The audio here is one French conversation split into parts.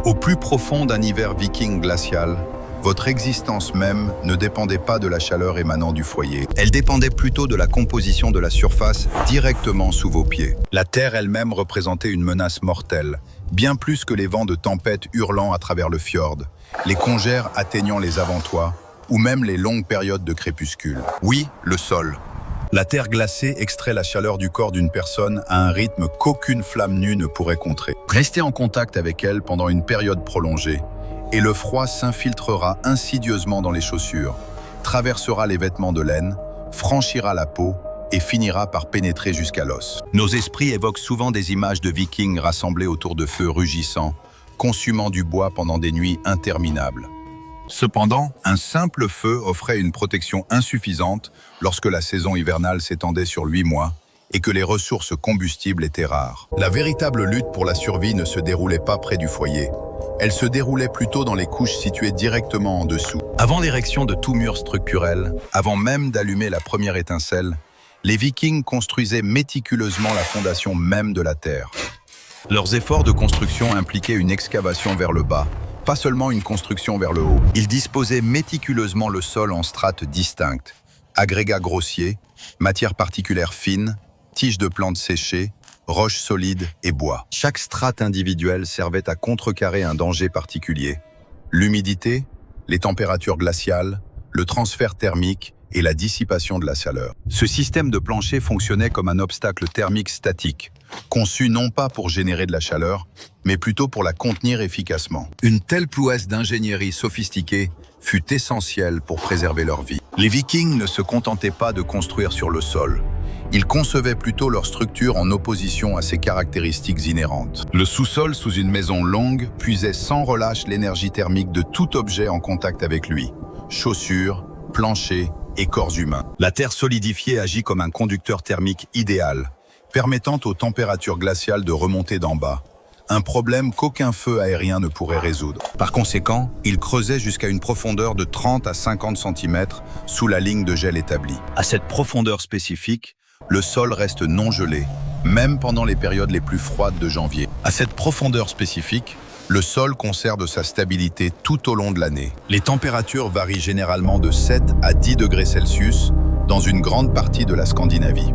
Au plus profond d'un hiver viking glacial, votre existence même ne dépendait pas de la chaleur émanant du foyer. Elle dépendait plutôt de la composition de la surface directement sous vos pieds. La terre elle-même représentait une menace mortelle, bien plus que les vents de tempête hurlant à travers le fjord, les congères atteignant les avant-toits, ou même les longues périodes de crépuscule. Oui, le sol. La terre glacée extrait la chaleur du corps d'une personne à un rythme qu'aucune flamme nue ne pourrait contrer. Restez en contact avec elle pendant une période prolongée, et le froid s'infiltrera insidieusement dans les chaussures, traversera les vêtements de laine, franchira la peau et finira par pénétrer jusqu'à l'os. Nos esprits évoquent souvent des images de vikings rassemblés autour de feux rugissants, consumant du bois pendant des nuits interminables. Cependant, un simple feu offrait une protection insuffisante lorsque la saison hivernale s'étendait sur 8 mois et que les ressources combustibles étaient rares. La véritable lutte pour la survie ne se déroulait pas près du foyer. Elle se déroulait plutôt dans les couches situées directement en dessous. Avant l'érection de tout mur structurel, avant même d'allumer la première étincelle, les Vikings construisaient méticuleusement la fondation même de la Terre. Leurs efforts de construction impliquaient une excavation vers le bas, pas seulement une construction vers le haut. Ils disposaient méticuleusement le sol en strates distinctes, agrégats grossiers, matières particulières fines, tiges de plantes séchées, roches solides et bois. Chaque strate individuelle servait à contrecarrer un danger particulier. L'humidité, les températures glaciales, le transfert thermique et la dissipation de la chaleur. Ce système de plancher fonctionnait comme un obstacle thermique statique, conçu non pas pour générer de la chaleur, mais plutôt pour la contenir efficacement. Une telle prouesse d'ingénierie sophistiquée fut essentielle pour préserver leur vie. Les Vikings ne se contentaient pas de construire sur le sol. Ils concevaient plutôt leur structure en opposition à ses caractéristiques inhérentes. Le sous-sol sous une maison longue puisait sans relâche l'énergie thermique de tout objet en contact avec lui. Chaussures, planchers et corps humains. La terre solidifiée agit comme un conducteur thermique idéal, permettant aux températures glaciales de remonter d'en bas, un problème qu'aucun feu aérien ne pourrait résoudre. Par conséquent, il creusait jusqu'à une profondeur de 30 à 50 cm sous la ligne de gel établie. À cette profondeur spécifique, le sol reste non gelé, même pendant les périodes les plus froides de janvier. À cette profondeur spécifique, le sol conserve sa stabilité tout au long de l'année. Les températures varient généralement de 7 à 10 degrés Celsius dans une grande partie de la Scandinavie.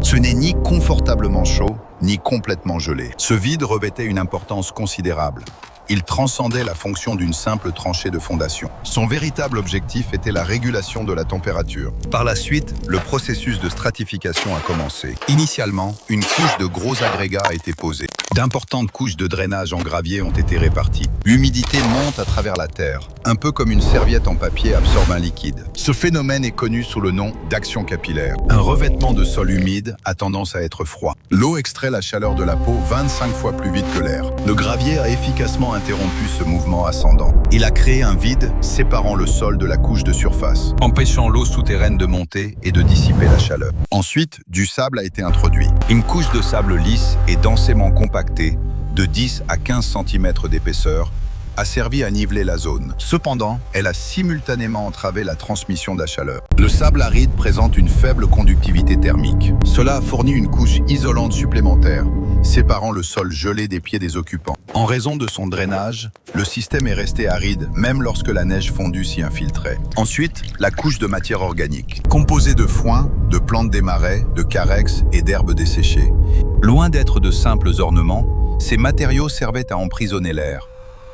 Ce n'est ni confortablement chaud, ni complètement gelé. Ce vide revêtait une importance considérable. Il transcendait la fonction d'une simple tranchée de fondation. Son véritable objectif était la régulation de la température. Par la suite, le processus de stratification a commencé. Initialement, une couche de gros agrégats a été posée. D'importantes couches de drainage en gravier ont été réparties. L'humidité monte à travers la terre, un peu comme une serviette en papier absorbe un liquide. Ce phénomène est connu sous le nom d'action capillaire. Un revêtement de sol humide a tendance à être froid. L'eau extrait la chaleur de la peau 25 fois plus vite que l'air. Le gravier a efficacement interrompu ce mouvement ascendant. Il a créé un vide séparant le sol de la couche de surface, empêchant l'eau souterraine de monter et de dissiper la chaleur. Ensuite, du sable a été introduit. Une couche de sable lisse et densément compactée, de 10 à 15 cm d'épaisseur, a servi à niveler la zone. Cependant, elle a simultanément entravé la transmission de la chaleur. Le sable aride présente une faible conductivité thermique. Cela a fourni une couche isolante supplémentaire, séparant le sol gelé des pieds des occupants. En raison de son drainage, le système est resté aride même lorsque la neige fondue s'y infiltrait. Ensuite, la couche de matière organique, composée de foin, de plantes des marais, de carex et d'herbes desséchées. Loin d'être de simples ornements, ces matériaux servaient à emprisonner l'air.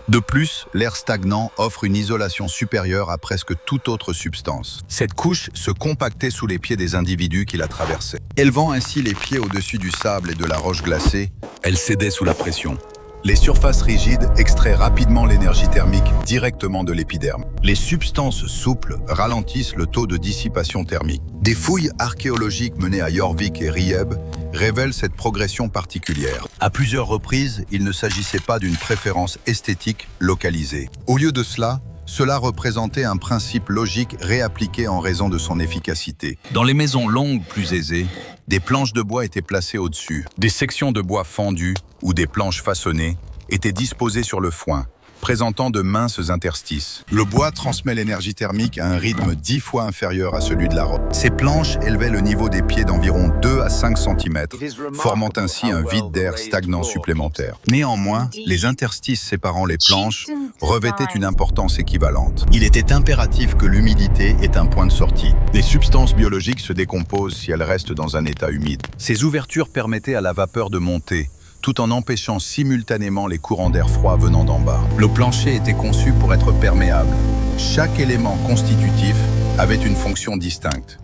De plus, l'air stagnant offre une isolation supérieure à presque toute autre substance. Cette couche se compactait sous les pieds des individus qui la traversaient. Élevant ainsi les pieds au-dessus du sable et de la roche glacée, elle cédait sous la pression. Les surfaces rigides extraient rapidement l'énergie thermique directement de l'épiderme. Les substances souples ralentissent le taux de dissipation thermique. Des fouilles archéologiques menées à Jorvik et Rieb révèlent cette progression particulière. À plusieurs reprises, il ne s'agissait pas d'une préférence esthétique localisée. Au lieu de cela, cela représentait un principe logique réappliqué en raison de son efficacité. Dans les maisons longues plus aisées, des planches de bois étaient placées au-dessus. Des sections de bois fendues ou des planches façonnées étaient disposées sur le foin, présentant de minces interstices. Le bois transmet l'énergie thermique à un rythme 10 fois inférieur à celui de la roche. Ces planches élevaient le niveau des pieds d'environ 2 à 5 cm, formant ainsi un vide d'air stagnant supplémentaire. Néanmoins, les interstices séparant les planches revêtaient une importance équivalente. Il était impératif que l'humidité ait un point de sortie. Les substances biologiques se décomposent si elles restent dans un état humide. Ces ouvertures permettaient à la vapeur de monter, tout en empêchant simultanément les courants d'air froid venant d'en bas. Le plancher était conçu pour être perméable. Chaque élément constitutif avait une fonction distincte.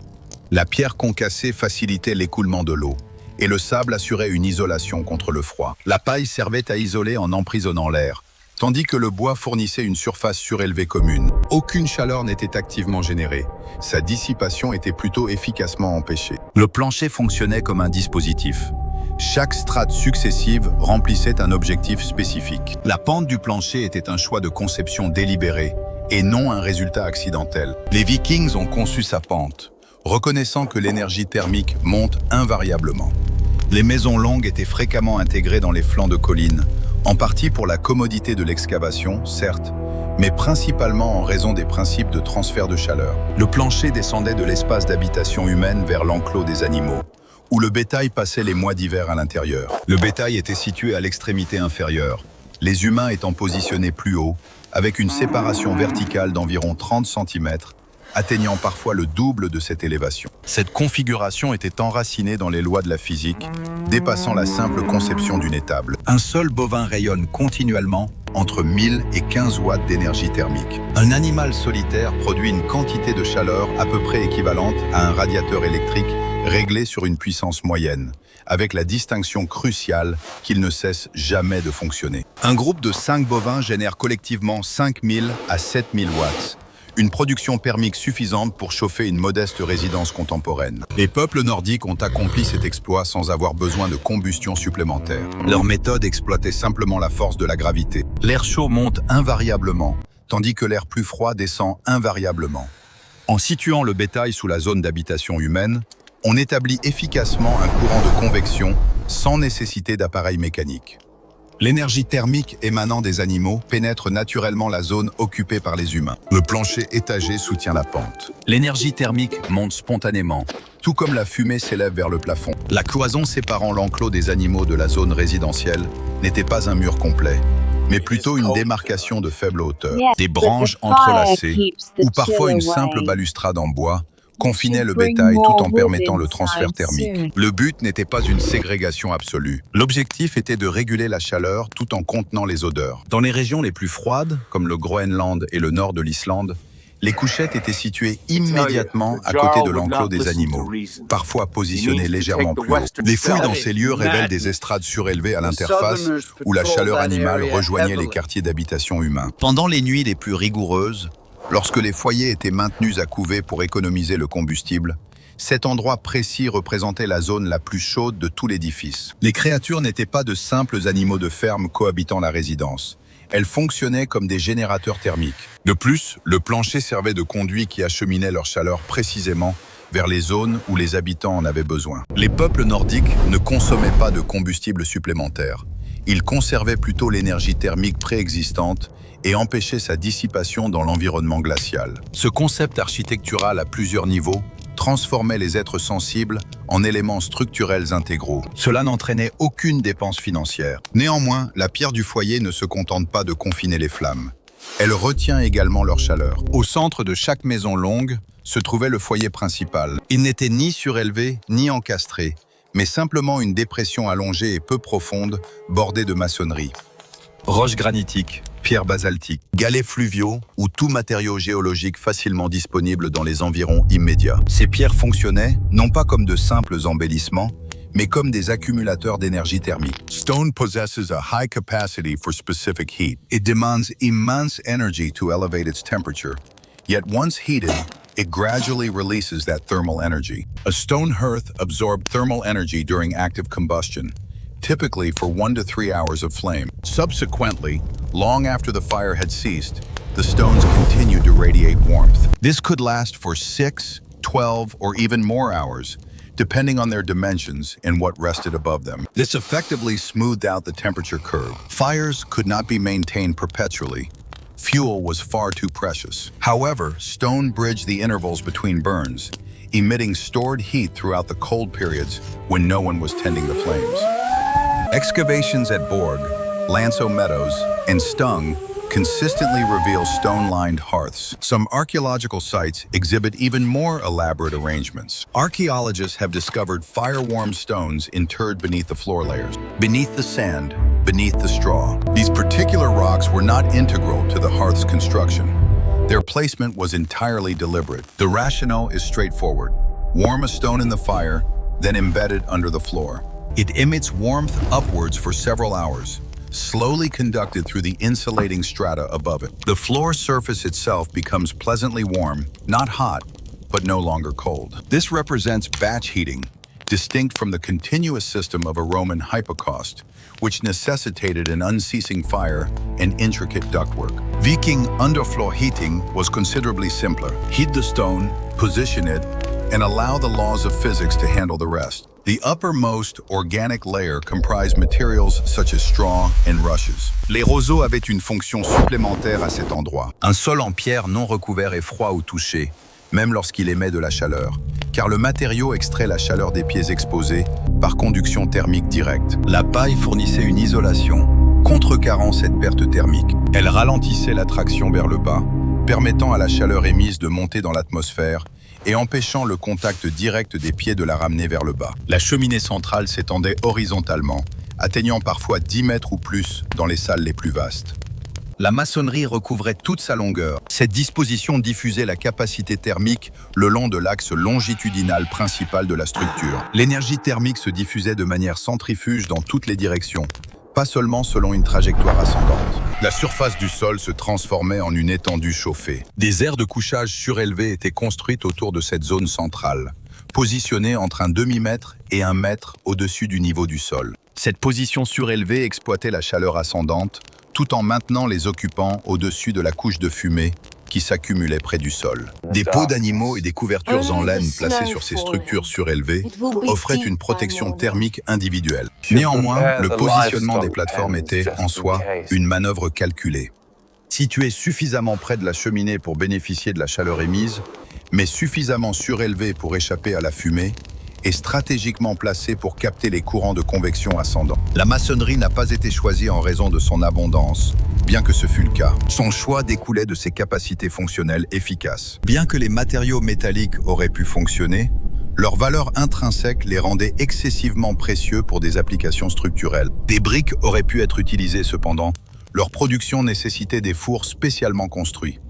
La pierre concassée facilitait l'écoulement de l'eau, et le sable assurait une isolation contre le froid. La paille servait à isoler en emprisonnant l'air, tandis que le bois fournissait une surface surélevée commune. Aucune chaleur n'était activement générée. Sa dissipation était plutôt efficacement empêchée. Le plancher fonctionnait comme un dispositif. Chaque strate successive remplissait un objectif spécifique. La pente du plancher était un choix de conception délibéré et non un résultat accidentel. Les Vikings ont conçu sa pente, reconnaissant que l'énergie thermique monte invariablement. Les maisons longues étaient fréquemment intégrées dans les flancs de collines, en partie pour la commodité de l'excavation, certes, mais principalement en raison des principes de transfert de chaleur. Le plancher descendait de l'espace d'habitation humaine vers l'enclos des animaux, où le bétail passait les mois d'hiver à l'intérieur. Le bétail était situé à l'extrémité inférieure, les humains étant positionnés plus haut, avec une séparation verticale d'environ 30 cm, atteignant parfois le double de cette élévation. Cette configuration était enracinée dans les lois de la physique, dépassant la simple conception d'une étable. Un seul bovin rayonne continuellement entre 1000 et 15 watts d'énergie thermique. Un animal solitaire produit une quantité de chaleur à peu près équivalente à un radiateur électrique réglé sur une puissance moyenne, avec la distinction cruciale qu'il ne cesse jamais de fonctionner. Un groupe de 5 bovins génère collectivement 5000 à 7000 watts, une production thermique suffisante pour chauffer une modeste résidence contemporaine. Les peuples nordiques ont accompli cet exploit sans avoir besoin de combustion supplémentaire. Leur méthode exploitait simplement la force de la gravité. L'air chaud monte invariablement, tandis que l'air plus froid descend invariablement. En situant le bétail sous la zone d'habitation humaine, on établit efficacement un courant de convection sans nécessité d'appareil mécanique. L'énergie thermique émanant des animaux pénètre naturellement la zone occupée par les humains. Le plancher étagé soutient la pente. L'énergie thermique monte spontanément, tout comme la fumée s'élève vers le plafond. La cloison séparant l'enclos des animaux de la zone résidentielle n'était pas un mur complet, mais plutôt une démarcation de faible hauteur. Des branches entrelacées, ou parfois une simple balustrade en bois, confinait le bétail tout en permettant le transfert thermique. Le but n'était pas une ségrégation absolue. L'objectif était de réguler la chaleur tout en contenant les odeurs. Dans les régions les plus froides, comme le Groenland et le nord de l'Islande, les couchettes étaient situées immédiatement à côté de l'enclos des animaux, parfois positionnées légèrement plus haut. Les fouilles dans ces lieux révèlent des estrades surélevées à l'interface où la chaleur animale rejoignait les quartiers d'habitation humains. Pendant les nuits les plus rigoureuses, lorsque les foyers étaient maintenus à couver pour économiser le combustible, cet endroit précis représentait la zone la plus chaude de tout l'édifice. Les créatures n'étaient pas de simples animaux de ferme cohabitant la résidence. Elles fonctionnaient comme des générateurs thermiques. De plus, le plancher servait de conduit qui acheminait leur chaleur précisément vers les zones où les habitants en avaient besoin. Les peuples nordiques ne consommaient pas de combustible supplémentaire. Ils conservaient plutôt l'énergie thermique préexistante et empêchaient sa dissipation dans l'environnement glacial. Ce concept architectural à plusieurs niveaux transformait les êtres sensibles en éléments structurels intégraux. Cela n'entraînait aucune dépense financière. Néanmoins, la pierre du foyer ne se contente pas de confiner les flammes. Elle retient également leur chaleur. Au centre de chaque maison longue se trouvait le foyer principal. Il n'était ni surélevé ni encastré, mais simplement une dépression allongée et peu profonde, bordée de maçonnerie. Roches granitiques, pierres basaltiques, galets fluviaux ou tout matériau géologique facilement disponible dans les environs immédiats. Ces pierres fonctionnaient non pas comme de simples embellissements, mais comme des accumulateurs d'énergie thermique. Stone possesses a high capacity for specific heat. It demands immense energy to elevate its temperature. Yet once heated, it gradually releases that thermal energy. A stone hearth absorbed thermal energy during active combustion, typically for 1 to 3 hours of flame. Subsequently, long after the fire had ceased, the stones continued to radiate warmth. This could last for 6, 12, or even more hours, depending on their dimensions and what rested above them. This effectively smoothed out the temperature curve. Fires could not be maintained perpetually, Fuel was far too precious. However, stone bridged the intervals between burns, emitting stored heat throughout the cold periods when no one was tending the flames. Excavations at Borg, Lanso Meadows, and Stung consistently reveal stone-lined hearths. Some archaeological sites exhibit even more elaborate arrangements. Archaeologists have discovered fire-warm stones interred beneath the floor layers, beneath the sand, beneath the straw. These particular rocks were not integral to the hearth's construction. Their placement was entirely deliberate. The rationale is straightforward. Warm a stone in the fire, then embed it under the floor. It emits warmth upwards for several hours, slowly conducted through the insulating strata above it. The floor surface itself becomes pleasantly warm, not hot, but no longer cold. This represents batch heating, distinct from the continuous system of a Roman hypocaust, which necessitated an unceasing fire and intricate ductwork. Viking underfloor heating was considerably simpler. Heat the stone, position it, and allow the laws of physics to handle the rest. The uppermost organic layer comprised materials such as straw and rushes. Les roseaux avaient une fonction supplémentaire à cet endroit. Un sol en pierre non recouvert est froid au toucher, même lorsqu'il émet de la chaleur, car le matériau extrait la chaleur des pieds exposés par conduction thermique directe. La paille fournissait une isolation, contrecarrant cette perte thermique. Elle ralentissait la traction vers le bas, permettant à la chaleur émise de monter dans l'atmosphère et empêchant le contact direct des pieds de la ramener vers le bas. La cheminée centrale s'étendait horizontalement, atteignant parfois 10 mètres ou plus dans les salles les plus vastes. La maçonnerie recouvrait toute sa longueur. Cette disposition diffusait la capacité thermique le long de l'axe longitudinal principal de la structure. L'énergie thermique se diffusait de manière centrifuge dans toutes les directions, pas seulement selon une trajectoire ascendante. La surface du sol se transformait en une étendue chauffée. Des aires de couchage surélevées étaient construites autour de cette zone centrale, positionnée entre un demi-mètre et 1 mètre au-dessus du niveau du sol. Cette position surélevée exploitait la chaleur ascendante, tout en maintenant les occupants au-dessus de la couche de fumée qui s'accumulait près du sol. Des peaux d'animaux et des couvertures en laine placées sur ces structures surélevées offraient une protection thermique individuelle. Néanmoins, le positionnement des plateformes était, en soi, une manœuvre calculée. Situé suffisamment près de la cheminée pour bénéficier de la chaleur émise, mais suffisamment surélevé pour échapper à la fumée, et stratégiquement placé pour capter les courants de convection ascendants. La maçonnerie n'a pas été choisie en raison de son abondance, bien que ce fût le cas. Son choix découlait de ses capacités fonctionnelles efficaces. Bien que les matériaux métalliques auraient pu fonctionner, leur valeur intrinsèque les rendait excessivement précieux pour des applications structurelles. Des briques auraient pu être utilisées cependant, leur production nécessitait des fours spécialement construits.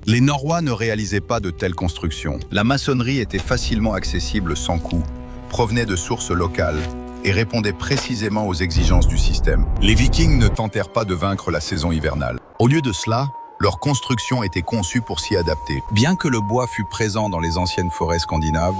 Les Norrois ne réalisaient pas de telles constructions. La maçonnerie était facilement accessible sans coût, provenait de sources locales et répondait précisément aux exigences du système. Les Vikings ne tentèrent pas de vaincre la saison hivernale. Au lieu de cela, leur construction était conçue pour s'y adapter. Bien que le bois fût présent dans les anciennes forêts scandinaves,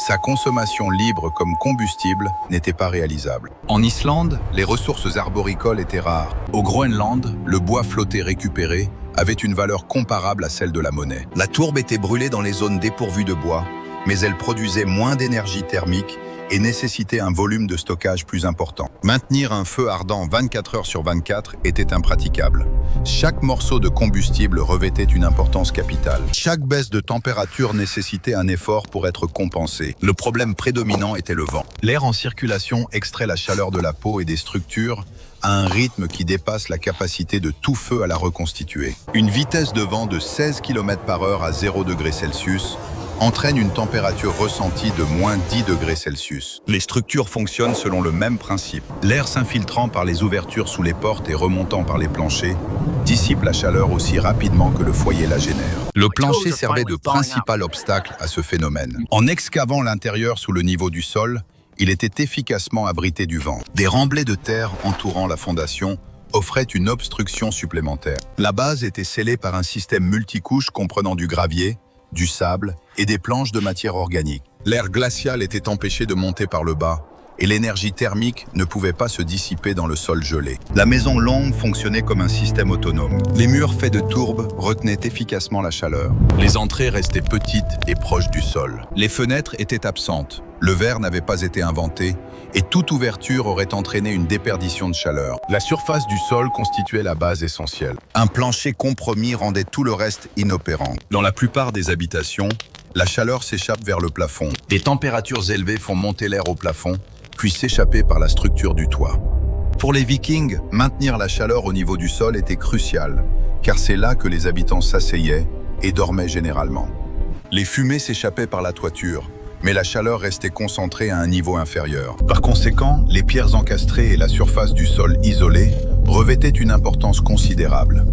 sa consommation libre comme combustible n'était pas réalisable. En Islande, les ressources arboricoles étaient rares. Au Groenland, le bois flotté récupéré avait une valeur comparable à celle de la monnaie. La tourbe était brûlée dans les zones dépourvues de bois, mais elle produisait moins d'énergie thermique et nécessitait un volume de stockage plus important. Maintenir un feu ardent 24 heures sur 24 était impraticable. Chaque morceau de combustible revêtait une importance capitale. Chaque baisse de température nécessitait un effort pour être compensé. Le problème prédominant était le vent. L'air en circulation extrait la chaleur de la peau et des structures à un rythme qui dépasse la capacité de tout feu à la reconstituer. Une vitesse de vent de 16 km/h à 0 degrés Celsius entraîne une température ressentie de moins 10 degrés Celsius. Les structures fonctionnent selon le même principe. L'air s'infiltrant par les ouvertures sous les portes et remontant par les planchers dissipe la chaleur aussi rapidement que le foyer la génère. Le plancher servait de principal obstacle à ce phénomène. En excavant l'intérieur sous le niveau du sol, il était efficacement abrité du vent. Des remblais de terre entourant la fondation offraient une obstruction supplémentaire. La base était scellée par un système multicouche comprenant du gravier, du sable et des planches de matière organique. L'air glacial était empêché de monter par le bas, et l'énergie thermique ne pouvait pas se dissiper dans le sol gelé. La maison longue fonctionnait comme un système autonome. Les murs faits de tourbe retenaient efficacement la chaleur. Les entrées restaient petites et proches du sol. Les fenêtres étaient absentes. Le verre n'avait pas été inventé et toute ouverture aurait entraîné une déperdition de chaleur. La surface du sol constituait la base essentielle. Un plancher compromis rendait tout le reste inopérant. Dans la plupart des habitations, la chaleur s'échappe vers le plafond. Des températures élevées font monter l'air au plafond, puis s'échapper par la structure du toit. Pour les Vikings, maintenir la chaleur au niveau du sol était crucial, car c'est là que les habitants s'asseyaient et dormaient généralement. Les fumées s'échappaient par la toiture, mais la chaleur restait concentrée à un niveau inférieur. Par conséquent, les pierres encastrées et la surface du sol isolée revêtaient une importance considérable.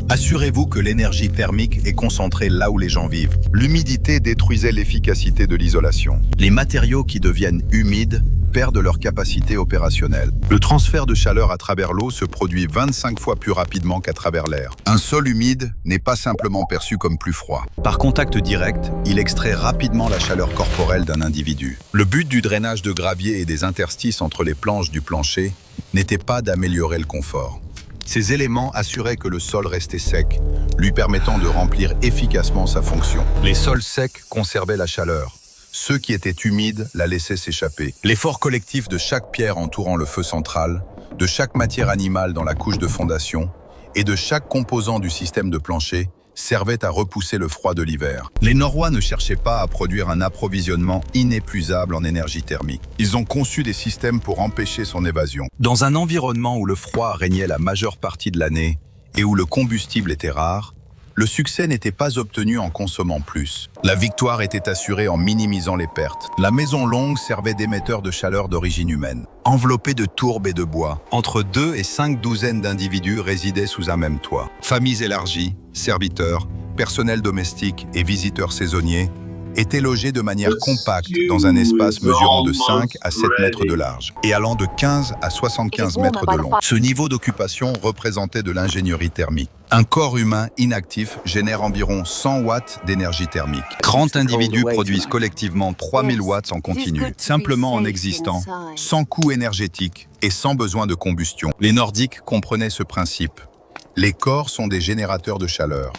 Assurez-vous que l'énergie thermique est concentrée là où les gens vivent. L'humidité détruisait l'efficacité de l'isolation. Les matériaux qui deviennent humides perdent leur capacité opérationnelle. Le transfert de chaleur à travers l'eau se produit 25 fois plus rapidement qu'à travers l'air. Un sol humide n'est pas simplement perçu comme plus froid. Par contact direct, il extrait rapidement la chaleur corporelle d'un individu. Le but du drainage de gravier et des interstices entre les planches du plancher n'était pas d'améliorer le confort. Ces éléments assuraient que le sol restait sec, lui permettant de remplir efficacement sa fonction. Les sols secs conservaient la chaleur. Ceux qui étaient humides la laissaient s'échapper. L'effort collectif de chaque pierre entourant le feu central, de chaque matière animale dans la couche de fondation et de chaque composant du système de plancher servait à repousser le froid de l'hiver. Les Norrois ne cherchaient pas à produire un approvisionnement inépuisable en énergie thermique. Ils ont conçu des systèmes pour empêcher son évasion. Dans un environnement où le froid régnait la majeure partie de l'année et où le combustible était rare, le succès n'était pas obtenu en consommant plus. La victoire était assurée en minimisant les pertes. La maison longue servait d'émetteur de chaleur d'origine humaine. Enveloppée de tourbes et de bois, entre 2 et 5 douzaines d'individus résidaient sous un même toit. Familles élargies, serviteurs, personnel domestique et visiteurs saisonniers étaient logés de manière compacte dans un espace mesurant de 5 à 7 mètres de large et allant de 15 à 75 mètres de long. Ce niveau d'occupation représentait de l'ingénierie thermique. Un corps humain inactif génère environ 100 watts d'énergie thermique. 30 individus produisent collectivement 3000 watts en continu, simplement en existant, sans coût énergétique et sans besoin de combustion. Les Nordiques comprenaient ce principe. Les corps sont des générateurs de chaleur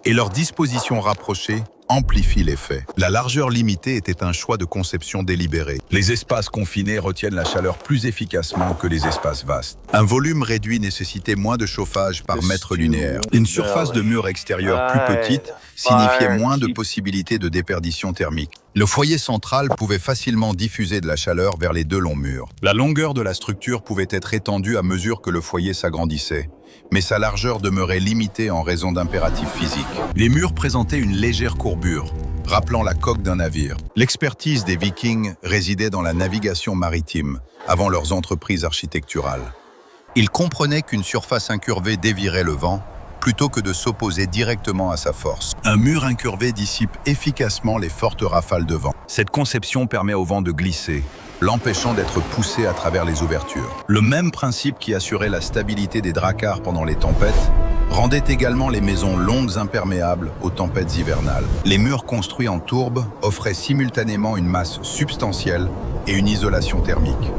et leur disposition rapprochée amplifie l'effet. La largeur limitée était un choix de conception délibéré. Les espaces confinés retiennent la chaleur plus efficacement que les espaces vastes. Un volume réduit nécessitait moins de chauffage par mètre linéaire. Une surface de mur extérieur plus petite signifiait moins de possibilités de déperdition thermique. Le foyer central pouvait facilement diffuser de la chaleur vers les deux longs murs. La longueur de la structure pouvait être étendue à mesure que le foyer s'agrandissait, mais sa largeur demeurait limitée en raison d'impératifs physiques. Les murs présentaient une légère courbure, rappelant la coque d'un navire. L'expertise des Vikings résidait dans la navigation maritime, avant leurs entreprises architecturales. Ils comprenaient qu'une surface incurvée dévierait le vent, plutôt que de s'opposer directement à sa force. Un mur incurvé dissipe efficacement les fortes rafales de vent. Cette conception permet au vent de glisser, l'empêchant d'être poussé à travers les ouvertures. Le même principe qui assurait la stabilité des dracars pendant les tempêtes rendait également les maisons longues imperméables aux tempêtes hivernales. Les murs construits en tourbe offraient simultanément une masse substantielle et une isolation thermique.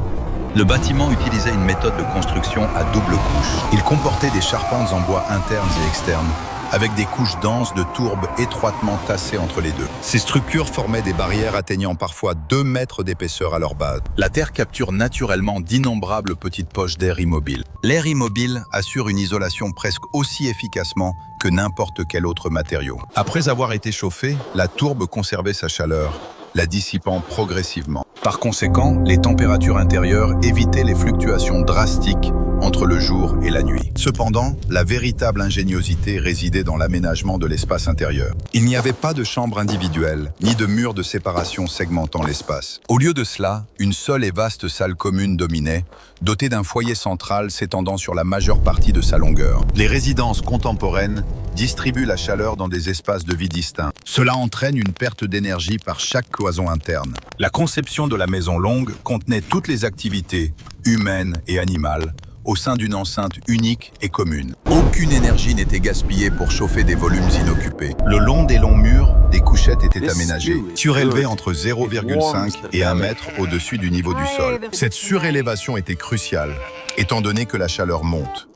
Le bâtiment utilisait une méthode de construction à double couche. Il comportait des charpentes en bois internes et externes, avec des couches denses de tourbe étroitement tassées entre les deux. Ces structures formaient des barrières atteignant parfois 2 mètres d'épaisseur à leur base. La terre capture naturellement d'innombrables petites poches d'air immobile. L'air immobile assure une isolation presque aussi efficacement que n'importe quel autre matériau. Après avoir été chauffée, la tourbe conservait sa chaleur, la dissipant progressivement. Par conséquent, les températures intérieures évitaient les fluctuations drastiques entre le jour et la nuit. Cependant, la véritable ingéniosité résidait dans l'aménagement de l'espace intérieur. Il n'y avait pas de chambre individuelle, ni de mur de séparation segmentant l'espace. Au lieu de cela, une seule et vaste salle commune dominait, dotée d'un foyer central s'étendant sur la majeure partie de sa longueur. Les résidences contemporaines distribuent la chaleur dans des espaces de vie distincts. Cela entraîne une perte d'énergie par chaque cloison interne. La conception de la maison longue contenait toutes les activités, humaines et animales, au sein d'une enceinte unique et commune. Aucune énergie n'était gaspillée pour chauffer des volumes inoccupés. Le long des longs murs, des couchettes étaient aménagées, surélevées entre 0,5 et 1 mètre au-dessus du niveau du sol. Cette surélévation était cruciale, étant donné que la chaleur monte.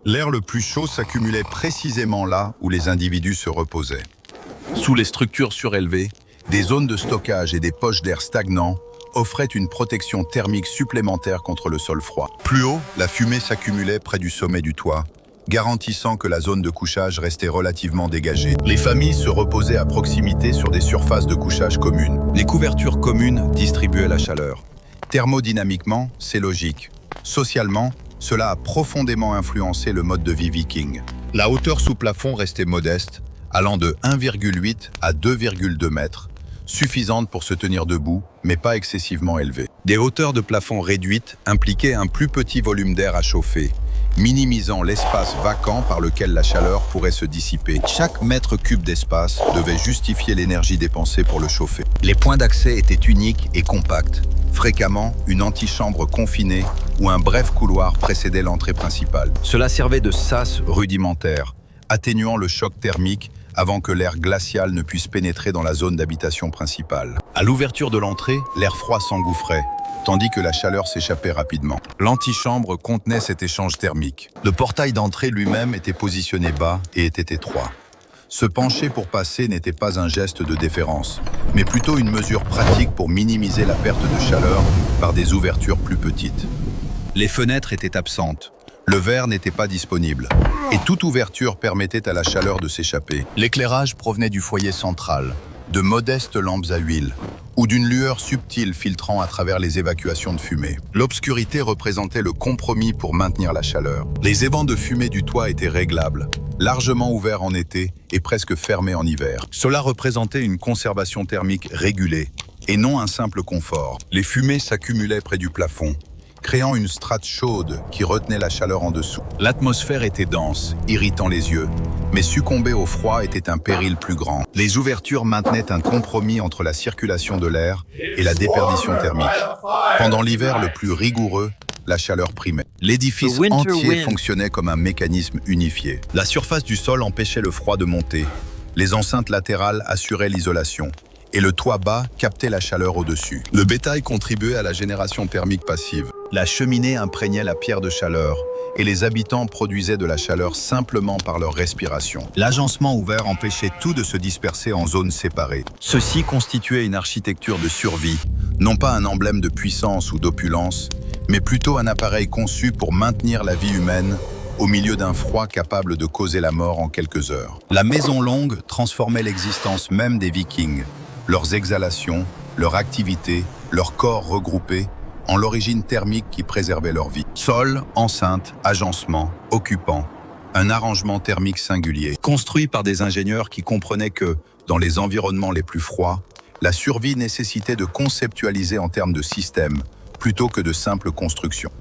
L'air le plus chaud s'accumulait précisément là où les individus se reposaient. Sous les structures surélevées, des zones de stockage et des poches d'air stagnants offraient une protection thermique supplémentaire contre le sol froid. Plus haut, la fumée s'accumulait près du sommet du toit, garantissant que la zone de couchage restait relativement dégagée. Les familles se reposaient à proximité sur des surfaces de couchage communes. Les couvertures communes distribuaient la chaleur. Thermodynamiquement, c'est logique. Socialement, cela a profondément influencé le mode de vie viking. La hauteur sous plafond restait modeste, allant de 1,8 à 2,2 mètres, suffisante pour se tenir debout, mais pas excessivement élevée. Des hauteurs de plafond réduites impliquaient un plus petit volume d'air à chauffer, minimisant l'espace vacant par lequel la chaleur pourrait se dissiper. Chaque mètre cube d'espace devait justifier l'énergie dépensée pour le chauffer. Les points d'accès étaient uniques et compacts. Fréquemment, une antichambre confinée ou un bref couloir précédait l'entrée principale. Cela servait de sas rudimentaire, atténuant le choc thermique avant que l'air glacial ne puisse pénétrer dans la zone d'habitation principale. À l'ouverture de l'entrée, l'air froid s'engouffrait, tandis que la chaleur s'échappait rapidement. L'antichambre contenait cet échange thermique. Le portail d'entrée lui-même était positionné bas et était étroit. Se pencher pour passer n'était pas un geste de déférence, mais plutôt une mesure pratique pour minimiser la perte de chaleur par des ouvertures plus petites. Les fenêtres étaient absentes. Le verre n'était pas disponible, et toute ouverture permettait à la chaleur de s'échapper. L'éclairage provenait du foyer central, de modestes lampes à huile, ou d'une lueur subtile filtrant à travers les évacuations de fumée. L'obscurité représentait le compromis pour maintenir la chaleur. Les évents de fumée du toit étaient réglables, largement ouverts en été et presque fermés en hiver. Cela représentait une conservation thermique régulée, et non un simple confort. Les fumées s'accumulaient près du plafond, créant une strate chaude qui retenait la chaleur en dessous. L'atmosphère était dense, irritant les yeux, mais succomber au froid était un péril plus grand. Les ouvertures maintenaient un compromis entre la circulation de l'air et la déperdition thermique. Pendant l'hiver le plus rigoureux, la chaleur primait. L'édifice entier fonctionnait comme un mécanisme unifié. La surface du sol empêchait le froid de monter. Les enceintes latérales assuraient l'isolation. Et le toit bas captait la chaleur au-dessus. Le bétail contribuait à la génération thermique passive. La cheminée imprégnait la pierre de chaleur, et les habitants produisaient de la chaleur simplement par leur respiration. L'agencement ouvert empêchait tout de se disperser en zones séparées. Ceci constituait une architecture de survie, non pas un emblème de puissance ou d'opulence, mais plutôt un appareil conçu pour maintenir la vie humaine au milieu d'un froid capable de causer la mort en quelques heures. La maison longue transformait l'existence même des Vikings, leurs exhalations, leur activité, leur corps regroupés, en l'origine thermique qui préservait leur vie. Sol, enceinte, agencement, occupant, un arrangement thermique singulier, construit par des ingénieurs qui comprenaient que, dans les environnements les plus froids, la survie nécessitait de conceptualiser en termes de système, plutôt que de simples constructions.